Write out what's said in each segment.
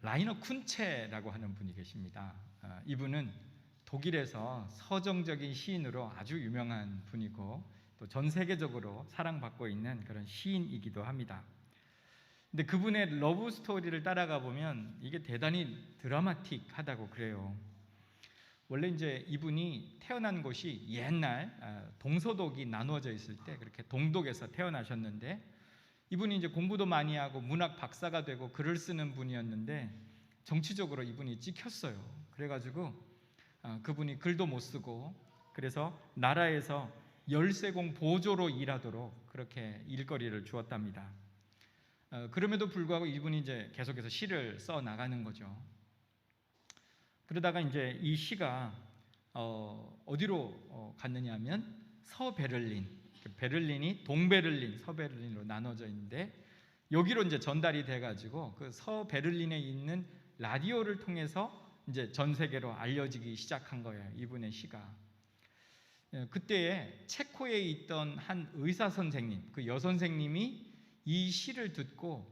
라이너 쿤체라고 하는 분이 계십니다. 이분은 독일에서 서정적인 시인으로 아주 유명한 분이고 또 전 세계적으로 사랑받고 있는 그런 시인이기도 합니다. 근데 그분의 러브 스토리를 따라가 보면 이게 대단히 드라마틱하다고 그래요. 원래 이제 이분이 태어난 곳이 옛날 동서독이 나누어져 있을 때 그렇게 동독에서 태어나셨는데, 이분이 이제 공부도 많이 하고 문학 박사가 되고 글을 쓰는 분이었는데 정치적으로 이분이 찍혔어요. 그래가지고 그분이 글도 못 쓰고, 그래서 나라에서 열세공 보조로 일하도록 그렇게 일거리를 주었답니다. 그럼에도 불구하고 이분이 이제 계속해서 시를 써 나가는 거죠. 그러다가 이제 이 시가 어디로 갔느냐 하면 서베를린, 베를린이 동베를린, 서베를린으로 나눠져 있는데 여기로 이제 전달이 돼가지고 그 서베를린에 있는 라디오를 통해서 이제 전 세계로 알려지기 시작한 거예요. 이분의 시가. 그때에 체코에 있던 한 의사 선생님, 그 여선생님이 이 시를 듣고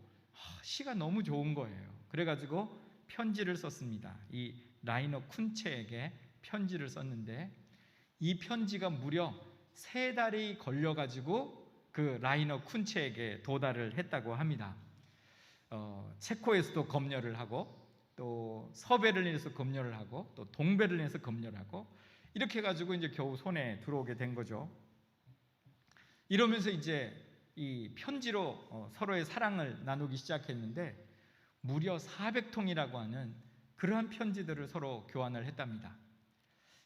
시가 너무 좋은 거예요. 그래가지고 편지를 썼습니다. 이 라이너 쿤체에게 편지를 썼는데 이 편지가 무려 3달이 걸려가지고 그 라이너 쿤체에게 도달을 했다고 합니다. 체코에서도 검열을 하고 또 서베를린에서 검열을 하고 또 동베를린에서 검열을 하고 이렇게 해가지고 이제 겨우 손에 들어오게 된 거죠. 이러면서 이제 이 편지로 서로의 사랑을 나누기 시작했는데 무려 400통이라고 하는 그러한 편지들을 서로 교환을 했답니다.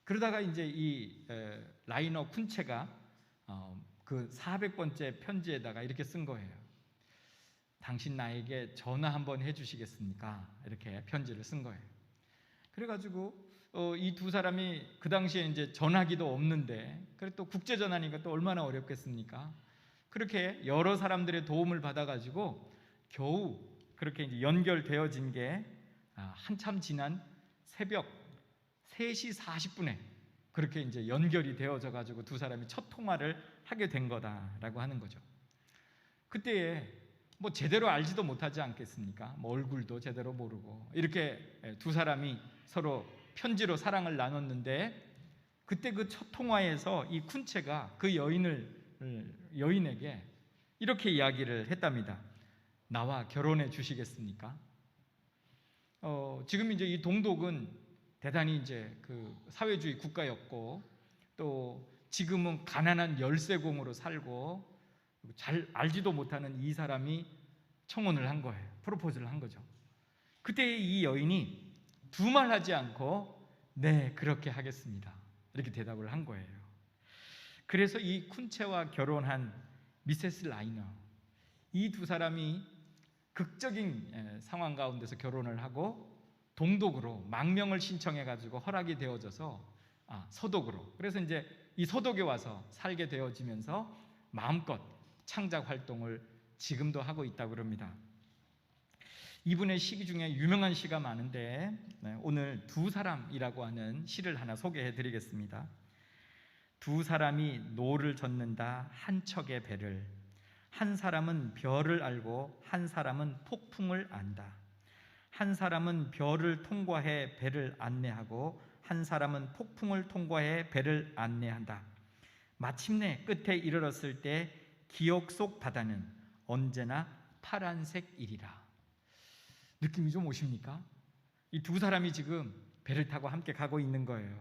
그러다가 이제 이 라이너 쿤체가 그 400번째 편지에다가 이렇게 쓴 거예요. 당신 나에게 전화 한번 해주시겠습니까? 이렇게 편지를 쓴 거예요. 그래가지고 이 두 사람이 그 당시에 이제 전화기도 없는데, 그래 또 국제 전화니까 또 얼마나 어렵겠습니까? 그렇게 여러 사람들의 도움을 받아가지고 겨우 그렇게 이제 연결되어진 게 한참 지난 새벽 3시 40분에 그렇게 이제 연결이 되어져 가지고 두 사람이 첫 통화를 하게 된 거다라고 하는 거죠. 그때에 뭐 제대로 알지도 못하지 않겠습니까? 뭐 얼굴도 제대로 모르고 이렇게 두 사람이 서로 편지로 사랑을 나눴는데, 그때 그 첫 통화에서 이 쿤체가 그 여인에게 이렇게 이야기를 했답니다. 나와 결혼해 주시겠습니까? 지금 이제 이 동독은 대단히 이제 그 사회주의 국가였고 또 지금은 가난한 열세공으로 살고 잘 알지도 못하는 이 사람이 청혼을 한 거예요. 프로포즈를 한 거죠. 그때 이 여인이 두말하지 않고 네, 그렇게 하겠습니다, 이렇게 대답을 한 거예요. 그래서 이 쿤체와 결혼한 미세스 라이너, 이 두 사람이 극적인 상황 가운데서 결혼을 하고 동독으로 망명을 신청해 가지고 허락이 되어져서 서독으로, 그래서 이제 이 서독에 와서 살게 되어지면서 마음껏 창작 활동을 지금도 하고 있다고 그럽니다. 이분의 시 중에 유명한 시가 많은데 오늘 두 사람이라고 하는 시를 하나 소개해 드리겠습니다. 두 사람이 노를 젓는다 한 척의 배를, 한 사람은 별을 알고 한 사람은 폭풍을 안다. 한 사람은 별을 통과해 배를 안내하고 한 사람은 폭풍을 통과해 배를 안내한다. 마침내 끝에 이르렀을 때 기억 속 바다는 언제나 파란색이리라. 느낌이 좀 오십니까? 이 두 사람이 지금 배를 타고 함께 가고 있는 거예요.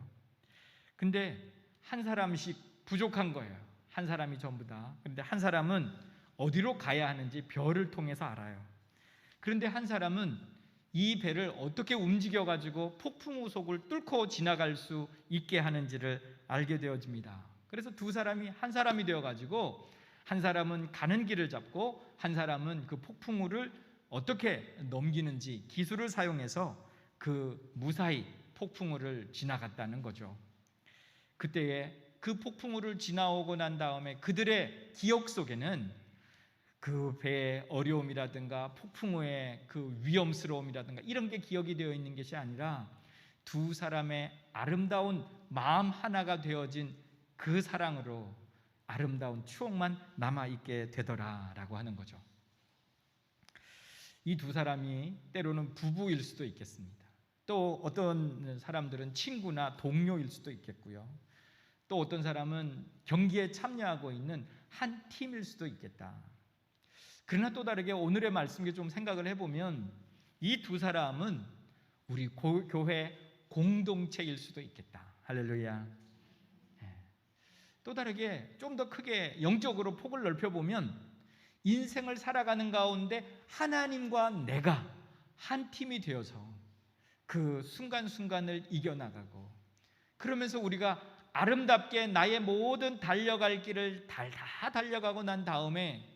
근데 한 사람씩 부족한 거예요. 한 사람이 전부 다. 그런데 한 사람은 어디로 가야 하는지 별을 통해서 알아요. 그런데 한 사람은 이 배를 어떻게 움직여가지고 폭풍 우속을 뚫고 지나갈 수 있게 하는지를 알게 되어집니다. 그래서 두 사람이 한 사람이 되어가지고 한 사람은 가는 길을 잡고 한 사람은 그 폭풍우를 어떻게 넘기는지 기술을 사용해서 그 무사히 폭풍우를 지나갔다는 거죠. 그때에 그 폭풍우를 지나오고 난 다음에 그들의 기억 속에는 그 배의 어려움이라든가 폭풍우의 그 위험스러움이라든가 이런 게 기억이 되어 있는 것이 아니라 두 사람의 아름다운 마음 하나가 되어진 그 사랑으로 아름다운 추억만 남아있게 되더라라고 하는 거죠. 이 두 사람이 때로는 부부일 수도 있겠습니다. 또 어떤 사람들은 친구나 동료일 수도 있겠고요. 또 어떤 사람은 경기에 참여하고 있는 한 팀일 수도 있겠다. 그러나 또 다르게 오늘의 말씀에 좀 생각을 해보면 이 두 사람은 우리 교회 공동체일 수도 있겠다. 할렐루야. 또 다르게 좀 더 크게 영적으로 폭을 넓혀보면 인생을 살아가는 가운데 하나님과 내가 한 팀이 되어서 그 순간순간을 이겨나가고, 그러면서 우리가 아름답게 나의 모든 달려갈 길을 다 달려가고 난 다음에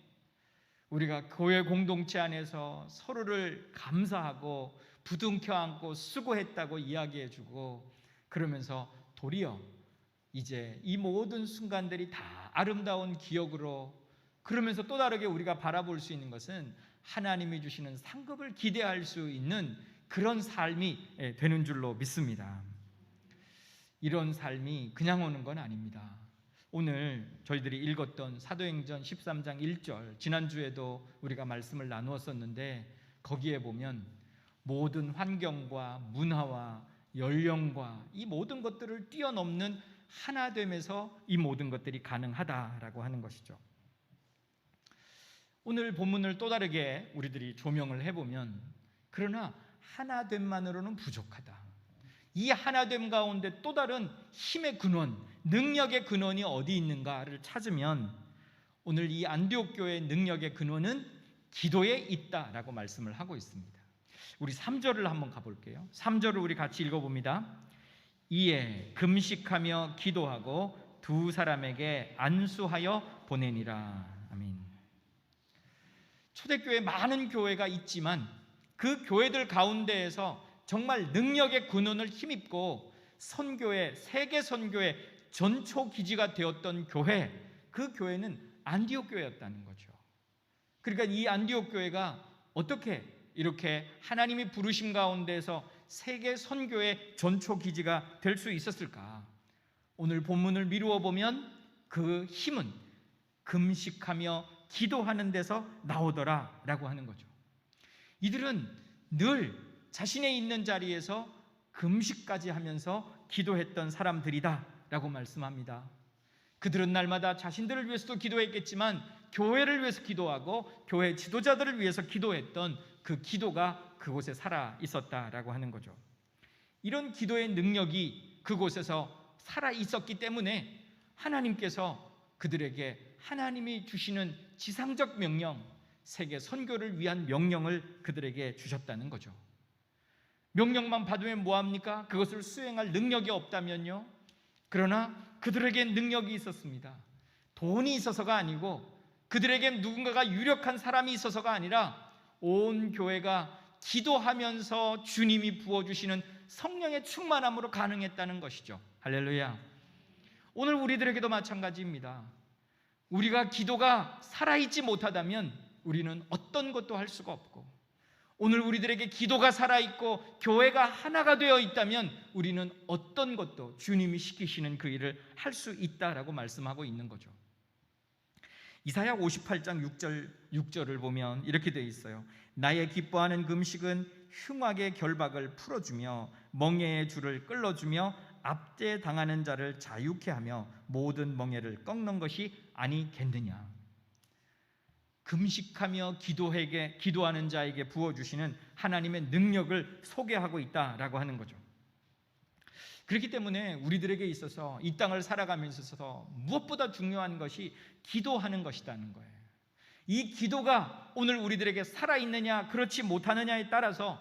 우리가 교회 공동체 안에서 서로를 감사하고 부둥켜 안고 수고했다고 이야기해주고, 그러면서 도리어 이제 이 모든 순간들이 다 아름다운 기억으로, 그러면서 또 다르게 우리가 바라볼 수 있는 것은 하나님이 주시는 상급을 기대할 수 있는 그런 삶이 되는 줄로 믿습니다. 이런 삶이 그냥 오는 건 아닙니다. 오늘 저희들이 읽었던 사도행전 13장 1절, 지난주에도 우리가 말씀을 나누었었는데 거기에 보면 모든 환경과 문화와 연령과 이 모든 것들을 뛰어넘는 하나됨에서 이 모든 것들이 가능하다라고 하는 것이죠. 오늘 본문을 또 다르게 우리들이 조명을 해보면, 그러나 하나됨만으로는 부족하다. 이 하나됨 가운데 또 다른 힘의 근원, 능력의 근원이 어디 있는가를 찾으면 오늘 이 안디옥 교회의 능력의 근원은 기도에 있다라고 말씀을 하고 있습니다. 우리 3절을 한번 가볼게요. 3절을 우리 같이 읽어봅니다. 이에 금식하며 기도하고 두 사람에게 안수하여 보내니라. 아멘. 초대교회 많은 교회가 있지만 그 교회들 가운데에서 정말 능력의 근원을 힘입고 선교의, 세계 선교의 전초 기지가 되었던 교회, 그 교회는 안디옥 교회였다는 거죠. 그러니까 이 안디옥 교회가 어떻게 이렇게 하나님이 부르심 가운데서 세계 선교의 전초 기지가 될 수 있었을까? 오늘 본문을 미루어 보면 그 힘은 금식하며 기도하는 데서 나오더라라고 하는 거죠. 이들은 늘 자신의 있는 자리에서 금식까지 하면서 기도했던 사람들이다라고 말씀합니다. 그들은 날마다 자신들을 위해서도 기도했겠지만 교회를 위해서 기도하고 교회 지도자들을 위해서 기도했던 그 기도가 그곳에 살아 있었다라고 하는 거죠. 이런 기도의 능력이 그곳에서 살아 있었기 때문에 하나님께서 그들에게 하나님이 주시는 지상적 명령, 세계 선교를 위한 명령을 그들에게 주셨다는 거죠. 명령만 받으면 뭐합니까? 그것을 수행할 능력이 없다면요. 그러나 그들에게 능력이 있었습니다. 돈이 있어서가 아니고 그들에겐 누군가가 유력한 사람이 있어서가 아니라 온 교회가 기도하면서 주님이 부어주시는 성령의 충만함으로 가능했다는 것이죠. 할렐루야. 오늘 우리들에게도 마찬가지입니다. 우리가 기도가 살아있지 못하다면 우리는 어떤 것도 할 수가 없고, 오늘 우리들에게 기도가 살아있고 교회가 하나가 되어 있다면 우리는 어떤 것도 주님이 시키시는 그 일을 할 수 있다라고 말씀하고 있는 거죠. 이사야 58장 6절을 보면 이렇게 되어 있어요. 나의 기뻐하는 금식은 흉악의 결박을 풀어주며 멍에의 줄을 끌어주며 압제당하는 자를 자유케 하며 모든 멍에를 꺾는 것이 아니겠느냐. 금식하며 기도하는 자에게 부어주시는 하나님의 능력을 소개하고 있다라고 하는 거죠. 그렇기 때문에 우리들에게 있어서 이 땅을 살아가면서 있어서 무엇보다 중요한 것이 기도하는 것이라는 거예요. 이 기도가 오늘 우리들에게 살아있느냐 그렇지 못하느냐에 따라서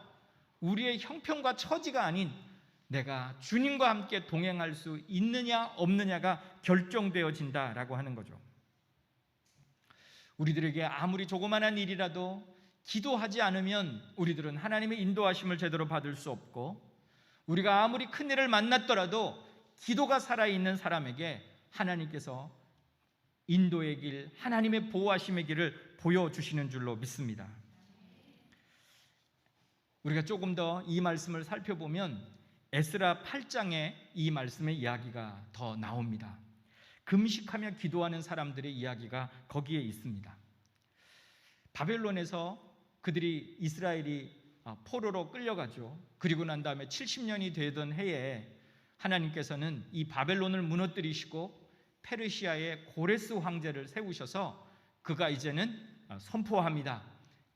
우리의 형편과 처지가 아닌 내가 주님과 함께 동행할 수 있느냐 없느냐가 결정되어진다라고 하는 거죠. 우리들에게 아무리 조그마한 일이라도 기도하지 않으면 우리들은 하나님의 인도하심을 제대로 받을 수 없고, 우리가 아무리 큰 일을 만났더라도 기도가 살아있는 사람에게 하나님께서 인도의 길, 하나님의 보호하심의 길을 보여주시는 줄로 믿습니다. 우리가 조금 더 이 말씀을 살펴보면 에스라 8장에 이 말씀의 이야기가 더 나옵니다. 금식하며 기도하는 사람들의 이야기가 거기에 있습니다. 바벨론에서 그들이 이스라엘이 포로로 끌려가죠. 그리고 난 다음에 70년이 되던 해에 하나님께서는 이 바벨론을 무너뜨리시고 페르시아의 고레스 황제를 세우셔서 그가 이제는 선포합니다.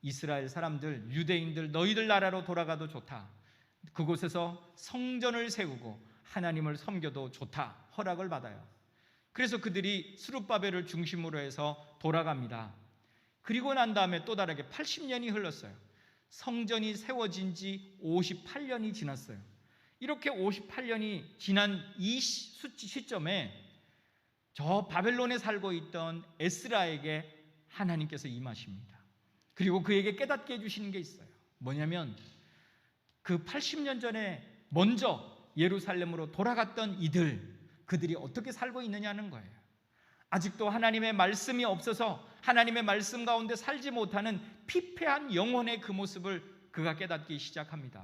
이스라엘 사람들, 유대인들, 너희들 나라로 돌아가도 좋다. 그곳에서 성전을 세우고 하나님을 섬겨도 좋다. 허락을 받아요. 그래서 그들이 스룹바벨을 중심으로 해서 돌아갑니다. 그리고 난 다음에 또 다르게 80년이 흘렀어요. 성전이 세워진 지 58년이 지났어요. 이렇게 58년이 지난 이 시점에 저 바벨론에 살고 있던 에스라에게 하나님께서 임하십니다. 그리고 그에게 깨닫게 해주시는 게 있어요. 뭐냐면 그 80년 전에 먼저 예루살렘으로 돌아갔던 그들이 어떻게 살고 있느냐는 거예요. 아직도 하나님의 말씀이 없어서 하나님의 말씀 가운데 살지 못하는 피폐한 영혼의 그 모습을 그가 깨닫기 시작합니다.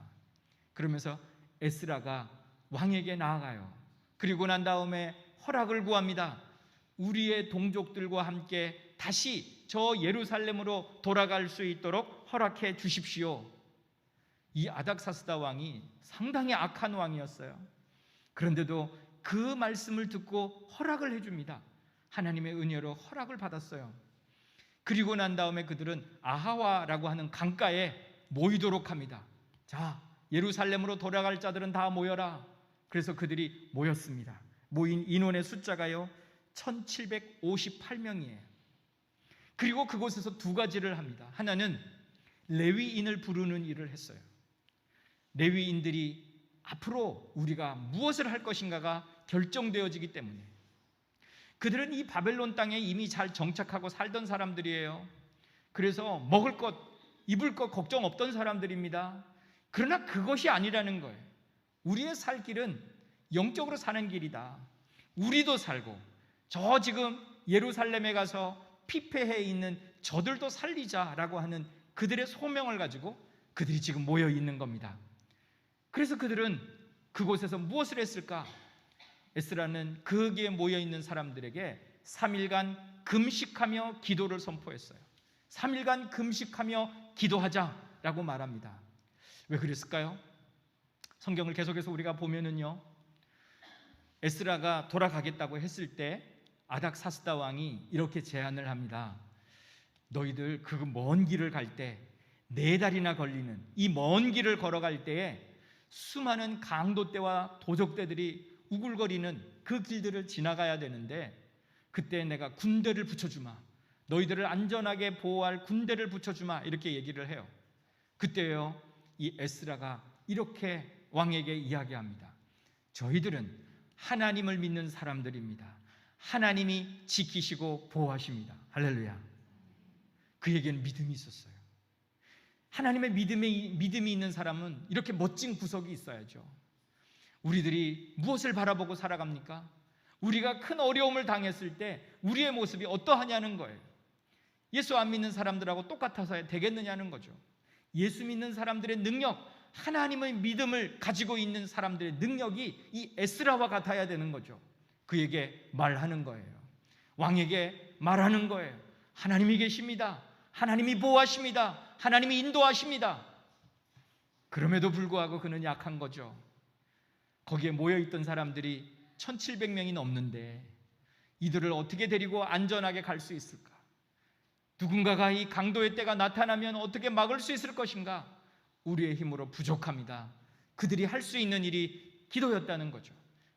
그러면서 에스라가 왕에게 나아가요. 그리고 난 다음에 허락을 구합니다. 우리의 동족들과 함께 다시 저 예루살렘으로 돌아갈 수 있도록 허락해 주십시오. 이 아닥사스다 왕이 상당히 악한 왕이었어요. 그런데도 그 말씀을 듣고 허락을 해줍니다. 하나님의 은혜로 허락을 받았어요. 그리고 난 다음에 그들은 아하와라고 하는 강가에 모이도록 합니다. 자, 예루살렘으로 돌아갈 자들은 다 모여라. 그래서 그들이 모였습니다. 모인 인원의 숫자가요 1758명이에요. 그리고 그곳에서 두 가지를 합니다. 하나는 레위인을 부르는 일을 했어요. 레위인들이 앞으로 우리가 무엇을 할 것인가가 결정되어지기 때문에 그들은 이 바벨론 땅에 이미 잘 정착하고 살던 사람들이에요. 그래서 먹을 것, 입을 것 걱정 없던 사람들입니다. 그러나 그것이 아니라는 거예요. 우리의 살 길은 영적으로 사는 길이다. 우리도 살고 저 지금 예루살렘에 가서 피폐해 있는 저들도 살리자라고 하는 그들의 소명을 가지고 그들이 지금 모여 있는 겁니다. 그래서 그들은 그곳에서 무엇을 했을까? 에스라는 거기에 모여 있는 사람들에게 3일간 금식하며 기도를 선포했어요. 3일간 금식하며 기도하자라고 말합니다. 왜 그랬을까요? 성경을 계속해서 우리가 보면은요, 에스라가 돌아가겠다고 했을 때 아닥사스다 왕이 이렇게 제안을 합니다. 너희들 그 먼 길을 갈 때 4달이나 걸리는 이 먼 길을 걸어갈 때에 수많은 강도떼와 도적떼들이 우글거리는 그 길들을 지나가야 되는데 그때 내가 군대를 붙여주마, 너희들을 안전하게 보호할 군대를 붙여주마, 이렇게 얘기를 해요. 그때요 이 에스라가 이렇게 왕에게 이야기합니다. 저희들은 하나님을 믿는 사람들입니다. 하나님이 지키시고 보호하십니다. 할렐루야. 그에게는 믿음이 있었어요. 하나님의 믿음이 있는 사람은 이렇게 멋진 구석이 있어야죠. 우리들이 무엇을 바라보고 살아갑니까? 우리가 큰 어려움을 당했을 때 우리의 모습이 어떠하냐는 거예요. 예수 안 믿는 사람들하고 똑같아서 되겠느냐는 거죠. 예수 믿는 사람들의 능력, 하나님의 믿음을 가지고 있는 사람들의 능력이 이 에스라와 같아야 되는 거죠. 그에게 말하는 거예요. 왕에게 말하는 거예요. 하나님이 계십니다. 하나님이 보호하십니다. 하나님이 인도하십니다. 그럼에도 불구하고 그는 약한 거죠. 거기에 모여있던 사람들이 1700명이 넘는데 이들을 어떻게 데리고 안전하게 갈 수 있을까? 누군가가 이 강도의 때가 나타나면 어떻게 막을 수 있을 것인가? 우리의 힘으로 부족합니다. 그들이 할 수 있는 일이 기도였다는 거죠.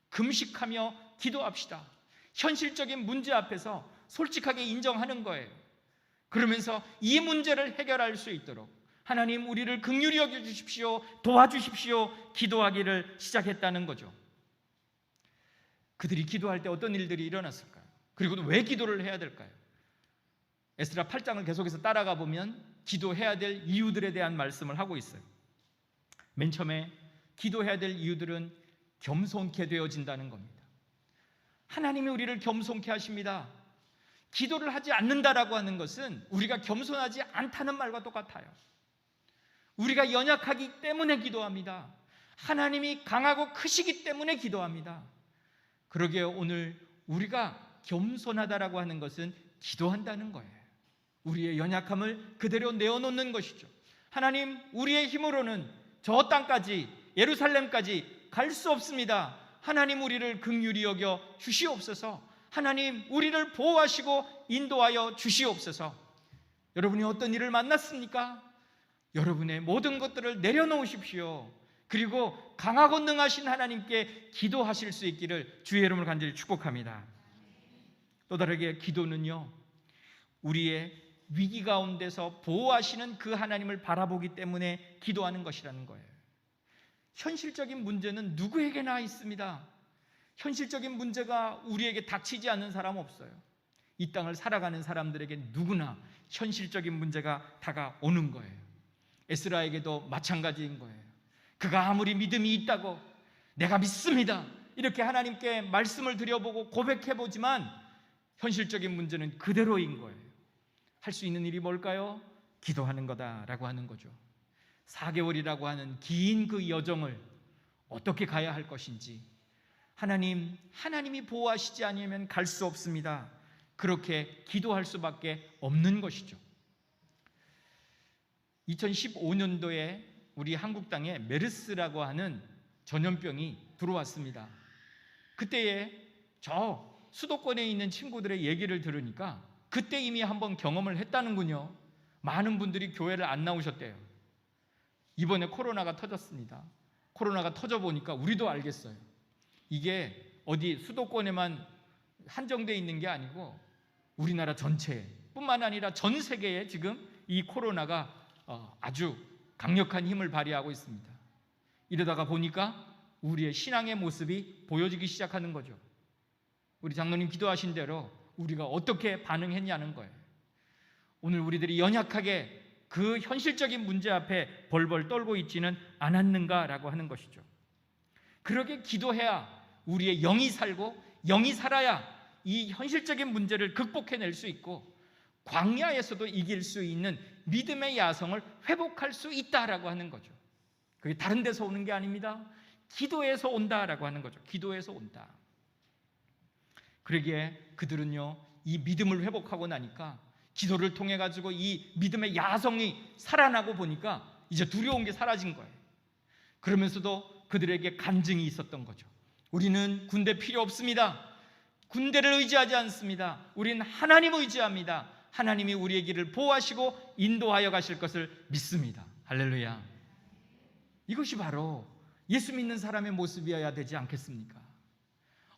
금식하며 기도합시다. 현실적인 문제 앞에서 솔직하게 인정하는 거예요. 그러면서 이 문제를 해결할 수 있도록 하나님 우리를 긍휼히 여겨주십시오, 도와주십시오, 기도하기를 시작했다는 거죠. 그들이 기도할 때 어떤 일들이 일어났을까요? 그리고 왜 기도를 해야 될까요? 에스라 8장을 계속해서 따라가 보면 기도해야 될 이유들에 대한 말씀을 하고 있어요. 맨 처음에 기도해야 될 이유들은 겸손케 되어진다는 겁니다. 하나님이 우리를 겸손케 하십니다. 기도를 하지 않는다라고 하는 것은 우리가 겸손하지 않다는 말과 똑같아요. 우리가 연약하기 때문에 기도합니다. 하나님이 강하고 크시기 때문에 기도합니다. 그러게요, 오늘 우리가 겸손하다라고 하는 것은 기도한다는 거예요. 우리의 연약함을 그대로 내어놓는 것이죠. 하나님, 우리의 힘으로는 저 땅까지, 예루살렘까지 갈 수 없습니다. 하나님, 우리를 긍휼히 여겨 주시옵소서. 하나님, 우리를 보호하시고 인도하여 주시옵소서. 여러분이 어떤 일을 만났습니까? 여러분의 모든 것들을 내려놓으십시오. 그리고 강하고 능하신 하나님께 기도하실 수 있기를 주의 이름으로 간절히 축복합니다. 또 다르게 기도는요, 우리의 위기 가운데서 보호하시는 그 하나님을 바라보기 때문에 기도하는 것이라는 거예요. 현실적인 문제는 누구에게나 있습니다. 현실적인 문제가 우리에게 닥치지 않는 사람 없어요. 이 땅을 살아가는 사람들에게 누구나 현실적인 문제가 다가오는 거예요. 에스라에게도 마찬가지인 거예요. 그가 아무리 믿음이 있다고 내가 믿습니다 이렇게 하나님께 말씀을 드려보고 고백해보지만 현실적인 문제는 그대로인 거예요. 할 수 있는 일이 뭘까요? 기도하는 거다라고 하는 거죠. 4개월이라고 하는 긴 그 여정을 어떻게 가야 할 것인지, 하나님이 보호하시지 않으면 갈 수 없습니다. 그렇게 기도할 수밖에 없는 것이죠. 2015년도에 우리 한국 땅에 메르스라고 하는 전염병이 들어왔습니다. 그때에 저 수도권에 있는 친구들의 얘기를 들으니까 그때 이미 한번 경험을 했다는군요. 많은 분들이 교회를 안 나오셨대요. 이번에 코로나가 터졌습니다. 코로나가 터져보니까 우리도 알겠어요. 이게 어디 수도권에만 한정되어 있는 게 아니고 우리나라 전체 뿐만 아니라 전 세계에 지금 이 코로나가 아주 강력한 힘을 발휘하고 있습니다. 이러다가 보니까 우리의 신앙의 모습이 보여지기 시작하는 거죠. 우리 장로님 기도하신 대로 우리가 어떻게 반응했냐는 거예요. 오늘 우리들이 연약하게 그 현실적인 문제 앞에 벌벌 떨고 있지는 않았는가라고 하는 것이죠. 그러게 기도해야 우리의 영이 살고 영이 살아야 이 현실적인 문제를 극복해낼 수 있고 광야에서도 이길 수 있는 믿음의 야성을 회복할 수 있다라고 하는 거죠. 그게 다른 데서 오는 게 아닙니다. 기도에서 온다라고 하는 거죠. 기도에서 온다. 그러기에 그들은요, 이 믿음을 회복하고 나니까 기도를 통해 가지고 이 믿음의 야성이 살아나고 보니까 이제 두려운 게 사라진 거예요. 그러면서도 그들에게 간증이 있었던 거죠. 우리는 군대 필요 없습니다. 군대를 의지하지 않습니다. 우리는 하나님 의지합니다. 하나님이 우리의 길을 보호하시고 인도하여 가실 것을 믿습니다. 할렐루야. 이것이 바로 예수 믿는 사람의 모습이어야 되지 않겠습니까?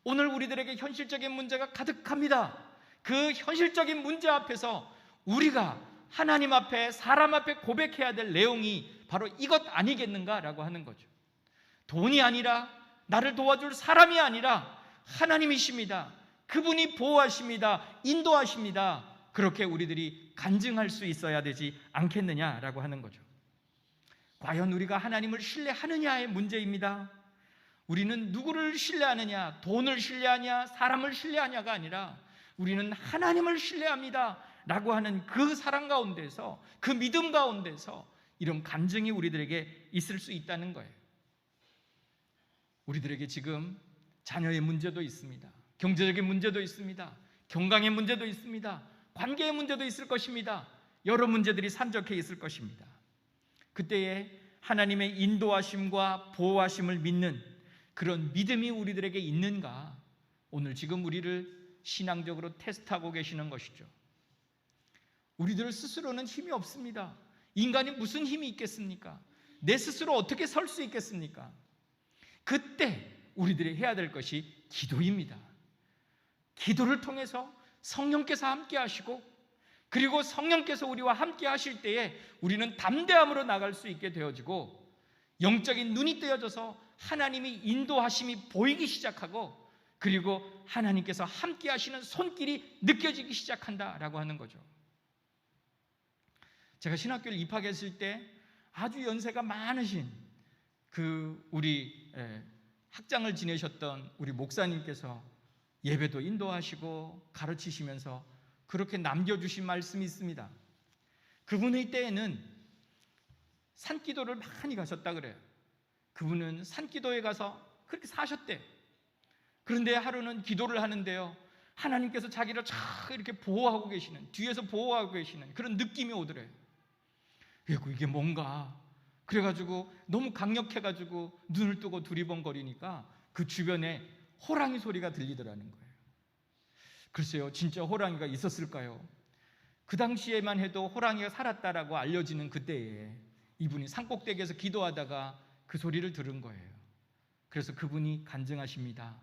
오늘 우리들에게 현실적인 문제가 가득합니다. 그 현실적인 문제 앞에서 우리가 하나님 앞에, 사람 앞에 고백해야 될 내용이 바로 이것 아니겠는가라고 하는 거죠. 돈이 아니라, 나를 도와줄 사람이 아니라 하나님이십니다. 그분이 보호하십니다. 인도하십니다. 그렇게 우리들이 간증할 수 있어야 되지 않겠느냐라고 하는 거죠. 과연 우리가 하나님을 신뢰하느냐의 문제입니다. 우리는 누구를 신뢰하느냐, 돈을 신뢰하냐, 사람을 신뢰하냐가 아니라 우리는 하나님을 신뢰합니다 라고 하는 그 사랑 가운데서, 그 믿음 가운데서 이런 간증이 우리들에게 있을 수 있다는 거예요. 우리들에게 지금 자녀의 문제도 있습니다. 경제적인 문제도 있습니다. 건강의 문제도 있습니다. 관계의 문제도 있을 것입니다. 여러 문제들이 산적해 있을 것입니다. 그때에 하나님의 인도하심과 보호하심을 믿는 그런 믿음이 우리들에게 있는가, 오늘 지금 우리를 신앙적으로 테스트하고 계시는 것이죠. 우리들 스스로는 힘이 없습니다. 인간이 무슨 힘이 있겠습니까? 내 스스로 어떻게 설 수 있겠습니까? 그때 우리들이 해야 될 것이 기도입니다. 기도를 통해서 성령께서 함께 하시고, 그리고 성령께서 우리와 함께 하실 때에 우리는 담대함으로 나갈 수 있게 되어지고, 영적인 눈이 뜨여져서 하나님이 인도하심이 보이기 시작하고, 그리고 하나님께서 함께 하시는 손길이 느껴지기 시작한다라고 하는 거죠. 제가 신학교를 입학했을 때 아주 연세가 많으신 그 우리 학장을 지내셨던 우리 목사님께서 예배도 인도하시고 가르치시면서 그렇게 남겨주신 말씀이 있습니다. 그분의 때에는 산기도를 많이 가셨다 그래요. 그분은 산기도에 가서 그렇게 사셨대요. 그런데 하루는 기도를 하는데요, 하나님께서 자기를 쫙 이렇게 보호하고 계시는, 뒤에서 보호하고 계시는 그런 느낌이 오더래요. 이게 뭔가 그래가지고 너무 강력해가지고 눈을 뜨고 두리번거리니까 그 주변에 호랑이 소리가 들리더라는 거예요. 글쎄요, 진짜 호랑이가 있었을까요? 그 당시에만 해도 호랑이가 살았다라고 알려지는 그때에 이분이 산꼭대기에서 기도하다가 그 소리를 들은 거예요. 그래서 그분이 간증하십니다.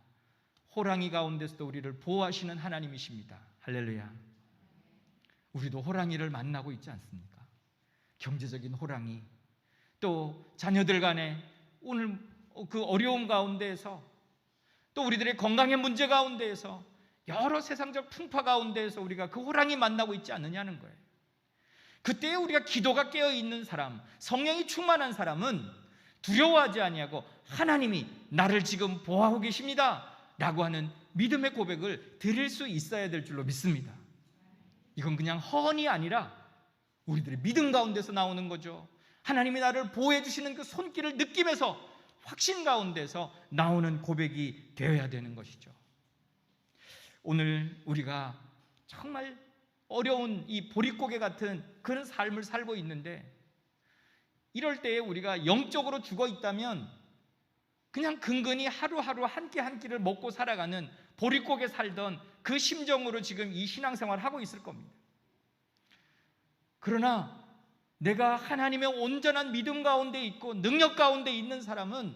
호랑이 가운데서도 우리를 보호하시는 하나님이십니다. 할렐루야. 우리도 호랑이를 만나고 있지 않습니까? 경제적인 호랑이, 또 자녀들 간에 오늘 그 어려움 가운데에서, 또 우리들의 건강의 문제 가운데에서, 여러 세상적 풍파 가운데에서 우리가 그 호랑이 만나고 있지 않느냐는 거예요. 그때 우리가 기도가 깨어있는 사람, 성령이 충만한 사람은 두려워하지 아니하고 하나님이 나를 지금 보호하고 계십니다 라고 하는 믿음의 고백을 드릴 수 있어야 될 줄로 믿습니다. 이건 그냥 허언이 아니라 우리들의 믿음 가운데서 나오는 거죠. 하나님이 나를 보호해 주시는 그 손길을 느끼면서 확신 가운데서 나오는 고백이 되어야 되는 것이죠. 오늘 우리가 정말 어려운 이 보릿고개 같은 그런 삶을 살고 있는데, 이럴 때에 우리가 영적으로 죽어 있다면 그냥 근근히 하루하루 한 끼 한 끼를 먹고 살아가는 보릿고개 살던 그 심정으로 지금 이 신앙생활을 하고 있을 겁니다. 그러나 내가 하나님의 온전한 믿음 가운데 있고 능력 가운데 있는 사람은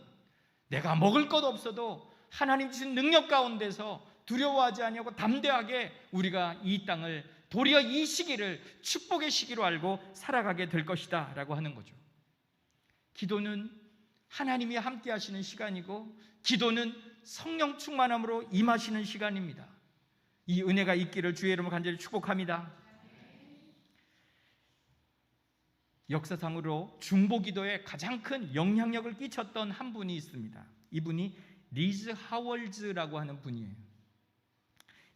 내가 먹을 것 없어도 하나님 주신 능력 가운데서 두려워하지 아니하고 담대하게 우리가 이 땅을, 도리어 이 시기를 축복의 시기로 알고 살아가게 될 것이다 라고 하는 거죠. 기도는 하나님이 함께 하시는 시간이고, 기도는 성령 충만함으로 임하시는 시간입니다. 이 은혜가 있기를 주의 이름으로 간절히 축복합니다. 역사상으로 중보기도에 가장 큰 영향력을 끼쳤던 한 분이 있습니다. 이분이 리즈 하월즈라고 하는 분이에요.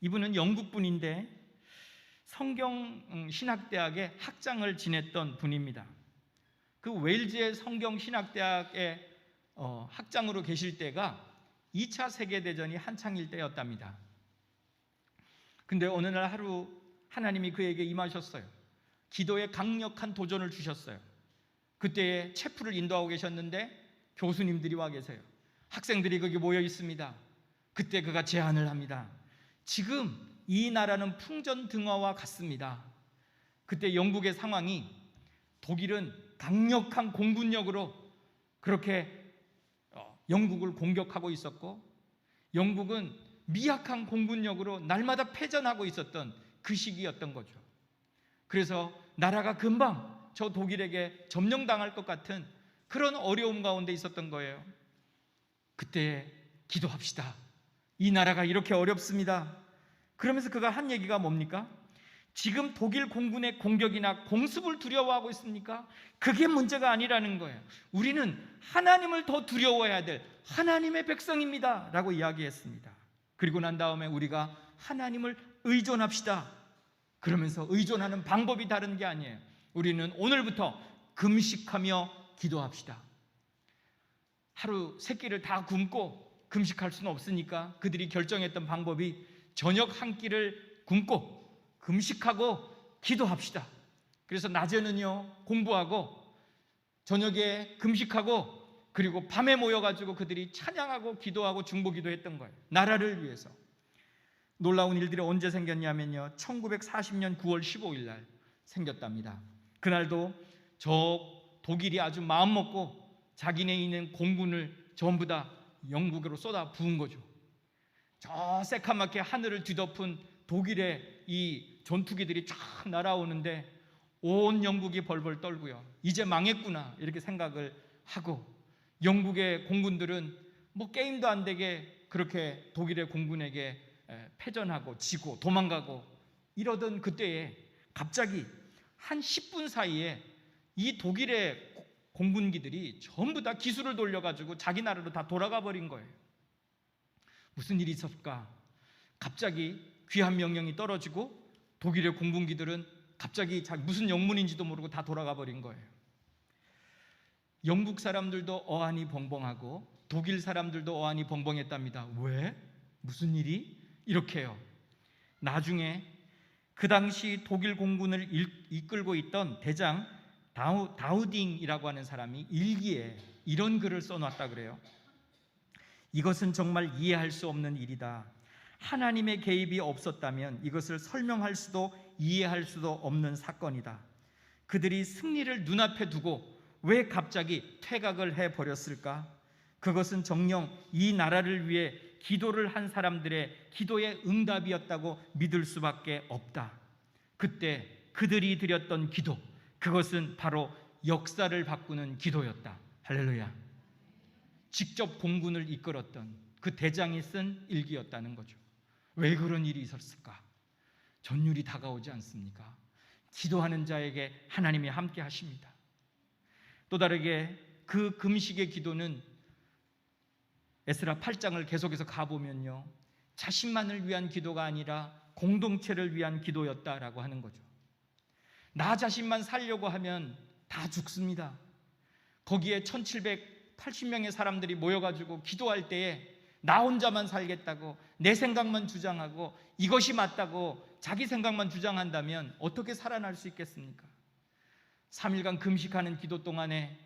이분은 영국 분인데 성경신학대학의 학장을 지냈던 분입니다. 그 웨일즈의 성경신학대학의 학장으로 계실 때가 2차 세계대전이 한창일 때였답니다. 근데 어느 날 하루 하나님이 그에게 임하셨어요. 기도에 강력한 도전을 주셨어요. 그때 체프를 인도하고 계셨는데 교수님들이 와 계세요. 학생들이 거기 모여 있습니다. 그때 그가 제안을 합니다. 지금 이 나라는 풍전등화와 같습니다. 그때 영국의 상황이, 독일은 강력한 공군력으로 그렇게 영국을 공격하고 있었고, 영국은 미약한 공군력으로 날마다 패전하고 있었던 그 시기였던 거죠. 그래서 나라가 금방 저 독일에게 점령당할 것 같은 그런 어려움 가운데 있었던 거예요. 그때 기도합시다. 이 나라가 이렇게 어렵습니다. 그러면서 그가 한 얘기가 뭡니까? 지금 독일 공군의 공격이나 공습을 두려워하고 있습니까? 그게 문제가 아니라는 거예요. 우리는 하나님을 더 두려워해야 될 하나님의 백성입니다 라고 이야기했습니다. 그리고 난 다음에 우리가 하나님을 의존합시다. 그러면서 의존하는 방법이 다른 게 아니에요. 우리는 오늘부터 금식하며 기도합시다. 하루 세 끼를 다 굶고 금식할 수는 없으니까 그들이 결정했던 방법이 저녁 한 끼를 굶고 금식하고 기도합시다. 그래서 낮에는요 공부하고, 저녁에 금식하고, 그리고 밤에 모여가지고 그들이 찬양하고 기도하고 중보기도 했던 거예요. 나라를 위해서. 놀라운 일들이 언제 생겼냐면요, 1940년 9월 15일 날 생겼답니다. 그날도 저 독일이 아주 마음먹고 자기네 있는 공군을 전부 다 영국으로 쏟아 부은 거죠. 저 새카맣게 하늘을 뒤덮은 독일의 이 전투기들이 쫙 날아오는데 온 영국이 벌벌 떨고요. 이제 망했구나 이렇게 생각을 하고, 영국의 공군들은 뭐 게임도 안 되게 그렇게 독일의 공군에게 패전하고 지고 도망가고 이러던 그때에 갑자기 한 10분 사이에 이 독일의 공군기들이 전부 다 기술을 돌려가지고 자기 나라로 다 돌아가 버린 거예요. 무슨 일이 있었을까? 갑자기 귀한 명령이 떨어지고 독일의 공군기들은 갑자기 무슨 영문인지도 모르고 다 돌아가 버린 거예요. 영국 사람들도 어안이 벙벙하고 독일 사람들도 어안이 벙벙했답니다. 왜? 무슨 일이? 이렇게요. 나중에 그 당시 독일 공군을 이끌고 있던 대장 다우딩이라고 하는 사람이 일기에 이런 글을 써놨다 그래요. 이것은 정말 이해할 수 없는 일이다. 하나님의 개입이 없었다면 이것을 설명할 수도 이해할 수도 없는 사건이다. 그들이 승리를 눈앞에 두고 왜 갑자기 퇴각을 해버렸을까? 그것은 정녕 이 나라를 위해 기도를 한 사람들의 기도의 응답이었다고 믿을 수밖에 없다. 그때 그들이 드렸던 기도, 그것은 바로 역사를 바꾸는 기도였다. 할렐루야. 직접 공군을 이끌었던 그 대장이 쓴 일기였다는 거죠. 왜 그런 일이 있었을까? 전율이 다가오지 않습니까? 기도하는 자에게 하나님이 함께 하십니다. 또 다르게 그 금식의 기도는 에스라 8장을 계속해서 가보면요, 자신만을 위한 기도가 아니라 공동체를 위한 기도였다라고 하는 거죠. 나 자신만 살려고 하면 다 죽습니다. 거기에 1780명의 사람들이 모여가지고 기도할 때에 나 혼자만 살겠다고 내 생각만 주장하고 이것이 맞다고 자기 생각만 주장한다면 어떻게 살아날 수 있겠습니까? 3일간 금식하는 기도 동안에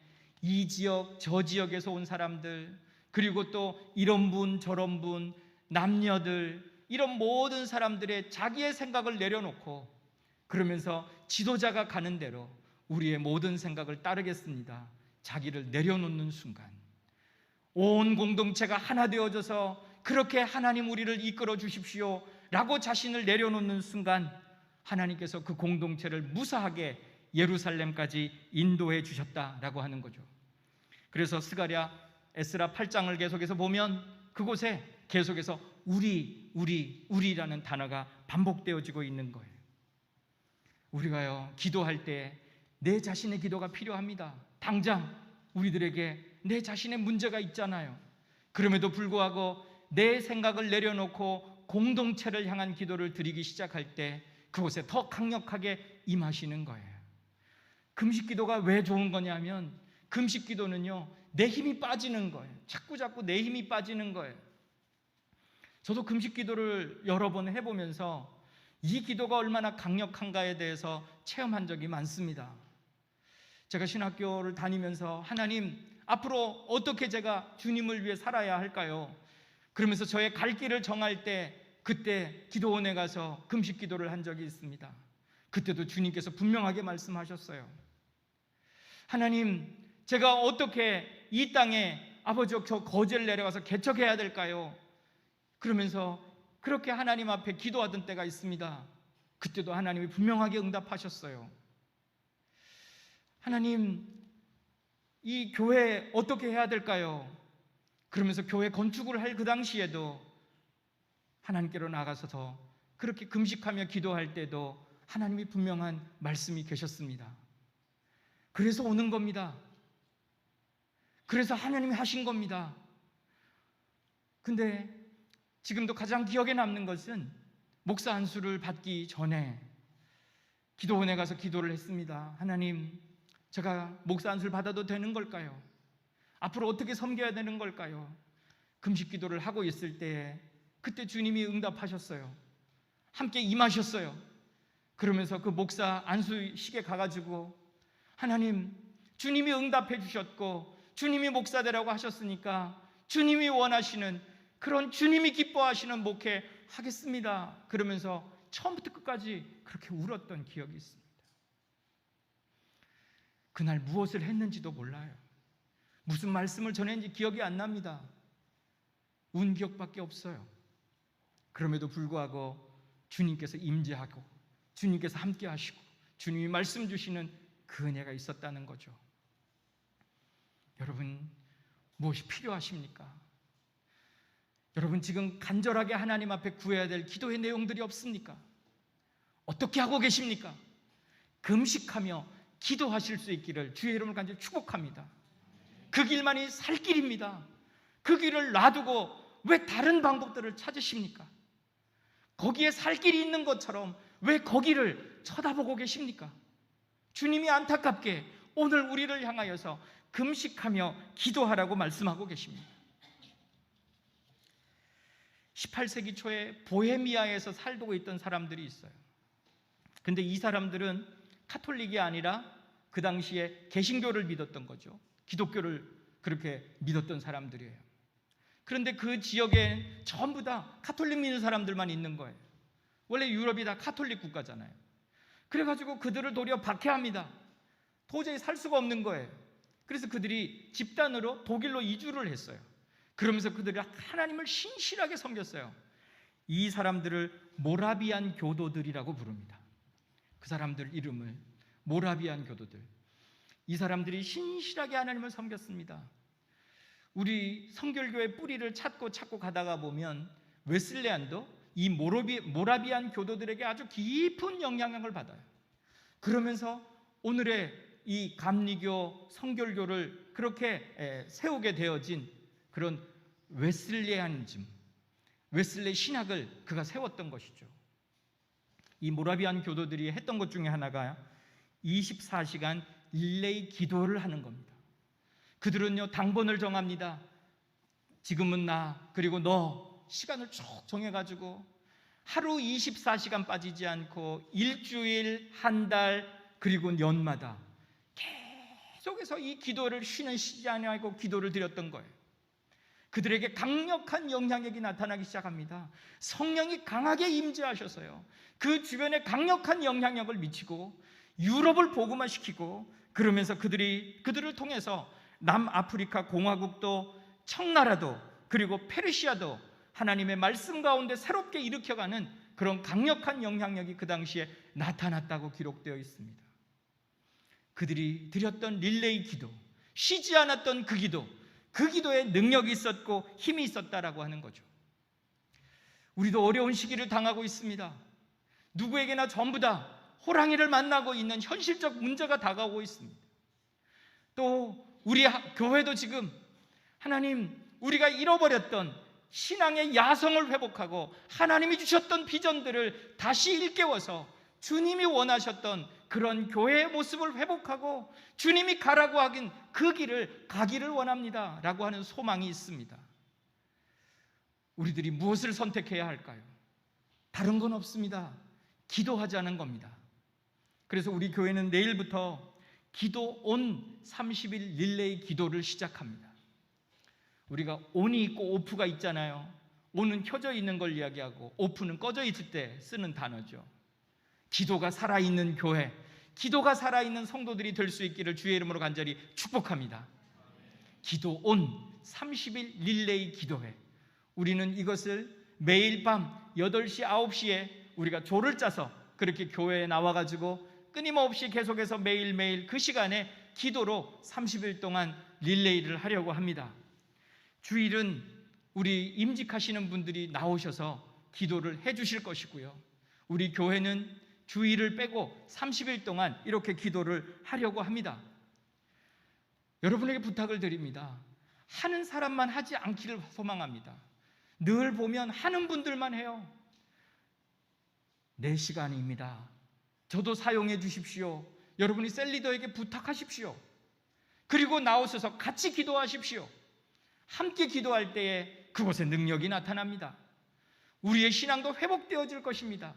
이 지역 저 지역에서 온 사람들, 그리고 또 이런 분 저런 분, 남녀들, 이런 모든 사람들의 자기의 생각을 내려놓고 그러면서 지도자가 가는 대로 우리의 모든 생각을 따르겠습니다. 자기를 내려놓는 순간 온 공동체가 하나 되어져서 그렇게 하나님 우리를 이끌어 주십시오 라고 자신을 내려놓는 순간 하나님께서 그 공동체를 무사하게 예루살렘까지 인도해 주셨다라고 하는 거죠. 그래서 스가랴 에스라 8장을 계속해서 보면 그곳에 계속해서 우리라는 단어가 반복되어지고 있는 거예요. 우리가요, 기도할 때 내 자신의 기도가 필요합니다. 당장 우리들에게 내 자신의 문제가 있잖아요. 그럼에도 불구하고 내 생각을 내려놓고 공동체를 향한 기도를 드리기 시작할 때 그곳에 더 강력하게 임하시는 거예요. 금식 기도가 왜 좋은 거냐면 금식 기도는요, 내 힘이 빠지는 거예요. 자꾸 내 힘이 빠지는 거예요. 저도 금식 기도를 여러 번 해보면서 이 기도가 얼마나 강력한가에 대해서 체험한 적이 많습니다. 제가 신학교를 다니면서 하나님, 앞으로 어떻게 제가 주님을 위해 살아야 할까요? 그러면서 저의 갈 길을 정할 때 그때 기도원에 가서 금식 기도를 한 적이 있습니다. 그때도 주님께서 분명하게 말씀하셨어요. 하나님, 제가 어떻게 이 땅에 아버지 저 거제를 내려가서 개척해야 될까요? 그러면서 그렇게 하나님 앞에 기도하던 때가 있습니다. 그때도 하나님이 분명하게 응답하셨어요. 하나님, 이 교회 어떻게 해야 될까요? 그러면서 교회 건축을 할 그 당시에도 하나님께로 나가서서 그렇게 금식하며 기도할 때도 하나님이 분명한 말씀이 계셨습니다. 그래서 오는 겁니다. 그래서 하나님이 하신 겁니다. 근데 지금도 가장 기억에 남는 것은 목사 안수를 받기 전에 기도원에 가서 기도를 했습니다. 하나님, 제가 목사 안수를 받아도 되는 걸까요? 앞으로 어떻게 섬겨야 되는 걸까요? 금식 기도를 하고 있을 때 그때 주님이 응답하셨어요. 함께 임하셨어요. 그러면서 그 목사 안수식에 가가지고 하나님, 주님이 응답해 주셨고 주님이 목사 되라고 하셨으니까 주님이 원하시는 그런 주님이 기뻐하시는 목회 하겠습니다. 그러면서 처음부터 끝까지 그렇게 울었던 기억이 있습니다. 그날 무엇을 했는지도 몰라요. 무슨 말씀을 전했는지 기억이 안 납니다. 운 기억밖에 없어요. 그럼에도 불구하고 주님께서 임재하고 주님께서 함께 하시고 주님이 말씀 주시는 그 은혜가 있었다는 거죠. 여러분, 무엇이 필요하십니까? 여러분, 지금 간절하게 하나님 앞에 구해야 될 기도의 내용들이 없습니까? 어떻게 하고 계십니까? 금식하며 기도하실 수 있기를 주의 이름을 간절히 축복합니다. 그 길만이 살 길입니다. 그 길을 놔두고 왜 다른 방법들을 찾으십니까? 거기에 살 길이 있는 것처럼 왜 거기를 쳐다보고 계십니까? 주님이 안타깝게 오늘 우리를 향하여서 금식하며 기도하라고 말씀하고 계십니다. 18세기 초에 보헤미아에서 살고 있던 사람들이 있어요. 근데 이 사람들은 카톨릭이 아니라 그 당시에 개신교를 믿었던 거죠. 기독교를 그렇게 믿었던 사람들이에요. 그런데 그 지역에 전부 다 가톨릭 믿는 사람들만 있는 거예요. 원래 유럽이 다 가톨릭 국가잖아요. 그래가지고 그들을 도리어 박해합니다. 도저히 살 수가 없는 거예요. 그래서 그들이 집단으로 독일로 이주를 했어요. 그러면서 그들이 하나님을 신실하게 섬겼어요. 이 사람들을 모라비안 교도들이라고 부릅니다. 그 사람들 이름을 모라비안 교도들. 이 사람들이 신실하게 하나님을 섬겼습니다. 우리 성결교의 뿌리를 찾고 가다가 보면 웨슬레안도 이 모라비안 교도들에게 아주 깊은 영향력을 받아요. 그러면서 오늘의 이 감리교 성결교를 그렇게 세우게 되어진 그런 웨슬레안즘, 웨슬레 신학을 그가 세웠던 것이죠. 이 모라비안 교도들이 했던 것 중에 하나가 24시간 릴레이 기도를 하는 겁니다. 그들은요, 당번을 정합니다. 지금은 나, 그리고 너 시간을 쭉 정해가지고 하루 24시간 빠지지 않고 일주일, 한 달, 그리고 년마다 계속해서 이 기도를 쉬지 않고 기도를 드렸던 거예요. 그들에게 강력한 영향력이 나타나기 시작합니다. 성령이 강하게 임재하셔서요, 그 주변에 강력한 영향력을 미치고 유럽을 복음화시키고, 그러면서 그들을 통해서 남아프리카 공화국도, 청나라도, 그리고 페르시아도 하나님의 말씀 가운데 새롭게 일으켜가는 그런 강력한 영향력이 그 당시에 나타났다고 기록되어 있습니다. 그들이 드렸던 릴레이 기도, 쉬지 않았던 그 기도에 능력이 있었고 힘이 있었다라고 하는 거죠. 우리도 어려운 시기를 당하고 있습니다. 누구에게나 전부 다 호랑이를 만나고 있는 현실적 문제가 다가오고 있습니다. 또 우리 교회도 지금 하나님, 우리가 잃어버렸던 신앙의 야성을 회복하고 하나님이 주셨던 비전들을 다시 일깨워서 주님이 원하셨던 그런 교회의 모습을 회복하고 주님이 가라고 하긴 그 길을 가기를 원합니다 라고 하는 소망이 있습니다. 우리들이 무엇을 선택해야 할까요? 다른 건 없습니다. 기도하자는 겁니다. 그래서 우리 교회는 내일부터 기도 온 30일 릴레이 기도를 시작합니다. 우리가 온이 있고 오프가 있잖아요. 온은 켜져 있는 걸 이야기하고 오프는 꺼져 있을 때 쓰는 단어죠. 기도가 살아있는 교회, 기도가 살아있는 성도들이 될 수 있기를 주의 이름으로 간절히 축복합니다. 기도 온 30일 릴레이 기도회, 우리는 이것을 매일 밤 8시, 9시에 우리가 조를 짜서 그렇게 교회에 나와가지고 끊임없이 계속해서 매일매일 그 시간에 기도로 30일 동안 릴레이를 하려고 합니다. 주일은 우리 임직하시는 분들이 나오셔서 기도를 해주실 것이고요, 우리 교회는 주일을 빼고 30일 동안 이렇게 기도를 하려고 합니다. 여러분에게 부탁을 드립니다. 하는 사람만 하지 않기를 소망합니다. 늘 보면 하는 분들만 해요. 내 시간입니다. 저도 사용해 주십시오. 여러분이 셀리더에게 부탁하십시오. 그리고 나오셔서 같이 기도하십시오. 함께 기도할 때에 그곳에 능력이 나타납니다. 우리의 신앙도 회복되어질 것입니다.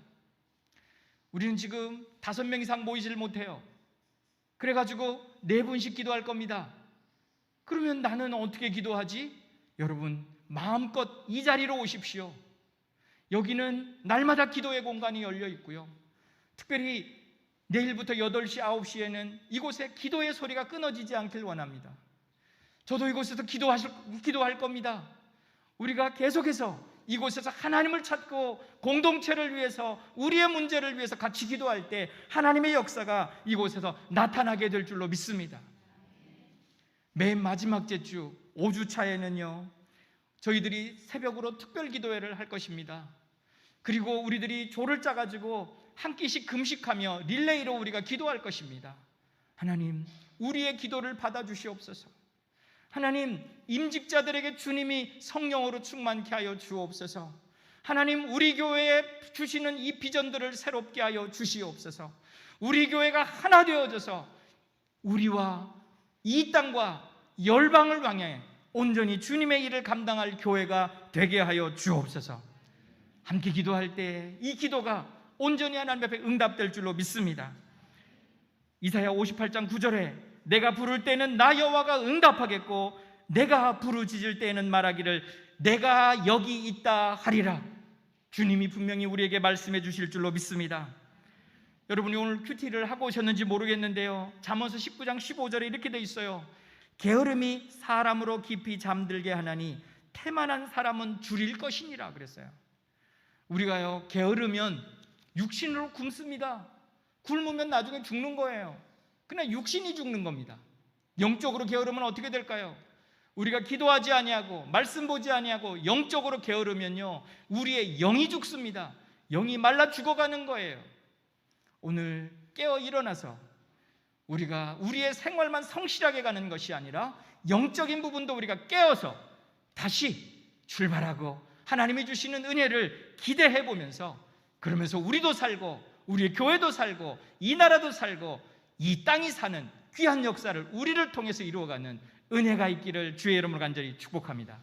우리는 지금 5명 이상 모이지를 못해요. 그래가지고 4분씩 기도할 겁니다. 그러면 나는 어떻게 기도하지? 여러분, 마음껏 이 자리로 오십시오. 여기는 날마다 기도의 공간이 열려 있고요, 특별히 내일부터 8시, 9시에는 이곳에 기도의 소리가 끊어지지 않길 원합니다. 저도 이곳에서 기도할 겁니다. 우리가 계속해서 이곳에서 하나님을 찾고 공동체를 위해서, 우리의 문제를 위해서 같이 기도할 때 하나님의 역사가 이곳에서 나타나게 될 줄로 믿습니다. 맨 마지막 주 5주차에는요 저희들이 새벽으로 특별 기도회를 할 것입니다. 그리고 우리들이 조를 짜가지고 한 끼씩 금식하며 릴레이로 우리가 기도할 것입니다. 하나님, 우리의 기도를 받아주시옵소서. 하나님, 임직자들에게 주님이 성령으로 충만케 하여 주옵소서. 하나님, 우리 교회에 주시는 이 비전들을 새롭게 하여 주시옵소서. 우리 교회가 하나 되어져서 우리와 이 땅과 열방을 향해 온전히 주님의 일을 감당할 교회가 되게 하여 주옵소서. 함께 기도할 때 이 기도가 온전히 하나님 앞에 응답될 줄로 믿습니다. 이사야 58장 9절에 내가 부를 때는 나 여호와가 응답하겠고 내가 부르짖을 때에는 말하기를 내가 여기 있다 하리라. 주님이 분명히 우리에게 말씀해 주실 줄로 믿습니다. 여러분이 오늘 큐티를 하고 오셨는지 모르겠는데요, 잠언서 19장 15절에 이렇게 돼 있어요. 게으름이 사람으로 깊이 잠들게 하나니 태만한 사람은 줄일 것이니라 그랬어요. 우리가요, 게으르면 육신으로 굶습니다. 굶으면 나중에 죽는 거예요. 그냥 육신이 죽는 겁니다. 영적으로 게으르면 어떻게 될까요? 우리가 기도하지 아니하고 말씀 보지 아니하고 영적으로 게으르면요, 우리의 영이 죽습니다. 영이 말라 죽어가는 거예요. 오늘 깨어 일어나서 우리가 우리의 생활만 성실하게 가는 것이 아니라 영적인 부분도 우리가 깨어서 다시 출발하고 하나님이 주시는 은혜를 기대해 보면서, 그러면서 우리도 살고 우리의 교회도 살고 이 나라도 살고 이 땅이 사는 귀한 역사를 우리를 통해서 이루어가는 은혜가 있기를 주의 이름으로 간절히 축복합니다.